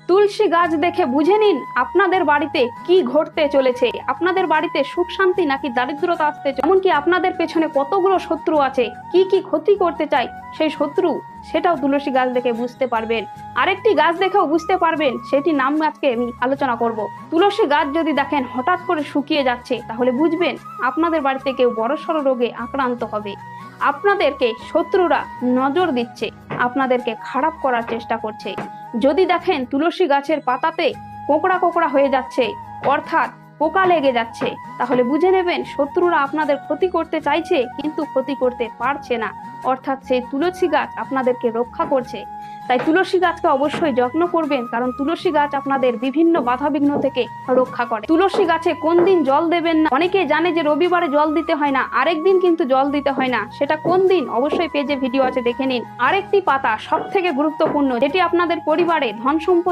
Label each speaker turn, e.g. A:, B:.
A: তুলসী গাছ দেখে বুঝে নিন আপনাদের বাড়িতে কি ঘটতে চলেছে। আপনাদের বাড়িতে সুখ শান্তি নাকি দারিদ্রতা আসতে চলেছে। এমনকি আপনাদের পেছনে কতগুলো শত্রু আছে, কি কি ক্ষতি করতে চাই সেই শত্রু, সেটাও তুলসী গাছ দেখে বুঝতে পারবেন। আরেকটি গাছ দেখেও বুঝতে পারবেন, সেটি নাম আজকে আমি আলোচনা করব। তুলসী গাছ যদি দেখেন হঠাৎ করে শুকিয়ে যাচ্ছে, তাহলে বুঝবেন আপনাদের বাড়িতে কেউ বড়সড় রোগে আক্রান্ত হবে। আপনাদেরকে শত্রুরা নজর দিচ্ছে, আপনাদেরকে খারাপ করার চেষ্টা করছে। যদি দেখেন তুলসী গাছের পাতাতে কোঁকড়া কোঁকড়া হয়ে যাচ্ছে, অর্থাৎ পোকা লেগে যাচ্ছে, তাহলে বুঝে নেবেন শত্রুরা আপনাদের ক্ষতি করতে চাইছে কিন্তু ক্ষতি করতে পারছে না, অর্থাৎ সেই তুলসী গাছ আপনাদেরকে রক্ষা করছে। তাই তুলসী গাছকে অবশ্যই যত্ন করবেন, কারণ তুলসী গাছ আপনাদের বিভিন্ন বাধাবিঘ্ন থেকে রক্ষা করে। তুলসী গাছে কোন দিন জল দেবেন না, অনেকে জানে যে রবিবারে জল দিতে হয় না, আরেকদিন কিন্তু জল দিতে হয় না। সেটা কোন দিন অবশ্যই পেজে ভিডিও আছে, দেখে নিন। আরেকটি পাতা সব থেকে গুরুত্বপূর্ণ, যেটি আপনাদের পরিবারে ধন সম্পদ